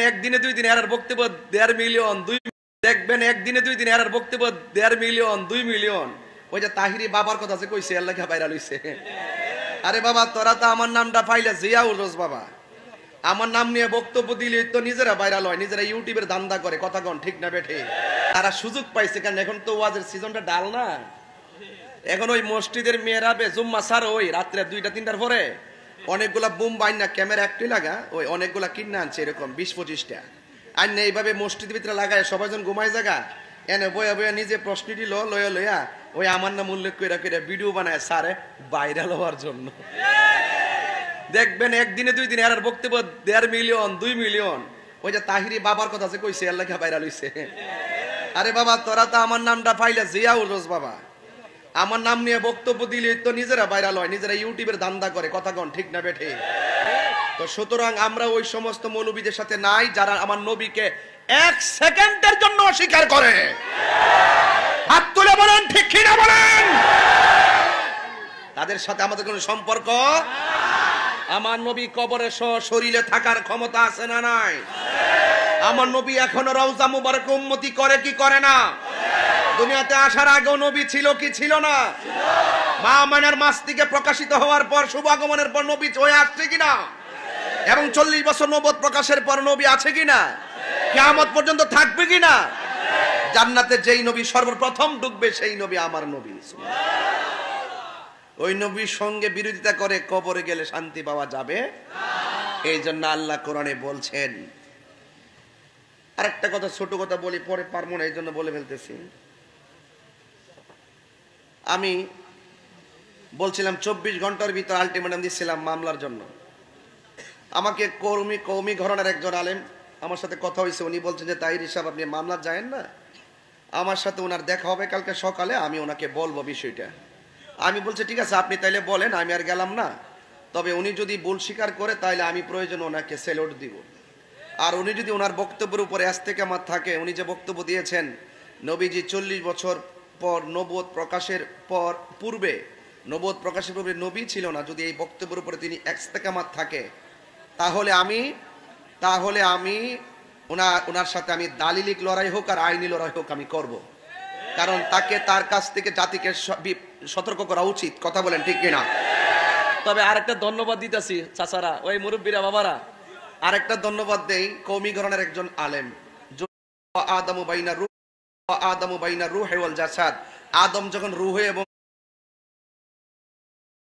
একদিনে দুই দিন এর বক্তব্য 1.5 মিলিয়ন 2 দেখবেন একদিনে দুই দিন এর বক্তব্য 1.5 মিলিয়ন 2 মিলিয়ন। ওই যে তাহিরি বাবার কথা যে কইছে আল্লাহ কে ভাইরাল হইছে। আরে বাবা তোরা তো আমার নামটা পাইলে জিয়াউল রোজ বাবা, আমার নাম নিয়ে বক্তব্য দিলে তো নিজেরা ভাইরাল হয়, নিজেরা ইউটিউবের দান্দা করে, কথা কন ঠিক না বেঠে? তারা সুযোগ পাইছে কারণ এখন তো ওয়াজের সিজনটা ডাল না। এখন ওই মসজিদের মেয়েরা জুম্মা সার ওই রাত্রে 2টা-3টার পরে অনেকগুলা বুম বাইনা ক্যামেরা একটি লাগা ওই অনেকগুলা কিনে আনছে এরকম 20-25টা আর এইভাবে মসজিদের ভিতরে লাগায় সবাই যখন ঘুমায় জায়গা এনে বয়া বয়া নিজে প্রশ্নটি লয়া লয়া ওই আমার নাম উল্লেখ করে ভিডিও বানায় সারে ভাইরাল হওয়ার জন্য। দেখবেন একদিনে দুই দিন এর বক্তব্য 1.5 মিলিয়ন 2 মিলিয়ন। ওই যে তাহিরি বাবার কথা যে কইছে আল্লাহ কে ভাইরাল হইছে। আরে বাবা তোরা তো আমার নামটা পাইলে জিয়াউল রোজ বাবা, আমার নাম নিয়ে বক্তব্য দিলে তো নিজেরা ভাইরাল হয়, নিজেরা ইউটিউবের দান্দা করে, কথা কন ঠিক না বেঠে? তো সুতরাং আমরা ওই সমস্ত মৌলবীদের সাথে নাই যারা আমার নবীকে 1 সেকেন্ডের জন্য অস্বীকার করে। হাত তুলে বলেন ঠিক কি না বলেন? তাদের সাথে আমাদের কোনো সম্পর্ক। আমার নবী কবরে শরীরে থাকার ক্ষমতা আছে না নাই? আমার নবী এখনো রওজা মুবারক উম্মতি করে কি করে না? দুনিয়াতে আসার আগেও নবী ছিল কি ছিল না? মা আমেনার মাস থেকে প্রকাশিত হওয়ার পর শুভ আগমনের পর নবী হয়ে আসছে কিনা? এবং 40 বছর নবুয়ত প্রকাশের পর নবী আছে কিনা? কিয়ামত পর্যন্ত থাকবে কিনা? জান্নাতে যেই নবী সর্বপ্রথম ঢুকবে সেই নবী আমার নবী। ওই নবীর সঙ্গে বিরোধিতা করে কবরে গেলে শান্তি পাওয়া যাবে না। এই জন্য আল্লাহ কোরআনে বলছেন। আরেকটা কথা ছোট কথা বলি, পরে পারবো না এই জন্য বলে ফেলতেছি। আমি বলছিলাম 24 ঘন্টার ভিতর আলটিমেটাম দিচ্ছিলাম মামলার জন্য। আমাকে কৌমি ঘরানার একজন আলেম আমার সাথে কথা হয়েছে, উনি বলছেন যে তাহির সাহেব আপনি মামলা যায়েন না, আমার সাথে ওনার দেখা হবে কালকে সকালে, আমি ওনাকে বলবো বিষয়টা। আমি বলছি ঠিক আছে আপনি তাইলে বলেন, আমি আর গেলাম না, তবে উনি যদি ভুল স্বীকার করে তাহলে আমি প্রয়োজন ওনাকে সেলুট দিব। আর উনি যদি ওনার বক্তব্যের উপরে ইস্তেকামাত থাকে, উনি যে বক্তব্য দিয়েছেন নবীজি 40 বছর পর নবুয়ত প্রকাশের পূর্বে নবী ছিল না, যদি এই বক্তব্যের উপরে তিনি ইস্তেকামাত থাকে তাহলে আমি ওনার সাথে আমি দালিলিক লড়াই হোক আর আইনি লড়াই হোক আমি করব। কারণ তার কাছ থেকে জাতিকে সতর্ক করা উচিত, কথা বলেন ঠিক কিনা? তবে আরেকটা ধন্যবাদ দিতেছি চাচারা, ওই মুরব্বীরা বাবারা, আরেকটা ধন্যবাদ দেই কওমি ঘরানার একজন আলেম, আদম বাইনা রূহ ওয়াল জাসাদ, আদম যখন রূহে এবং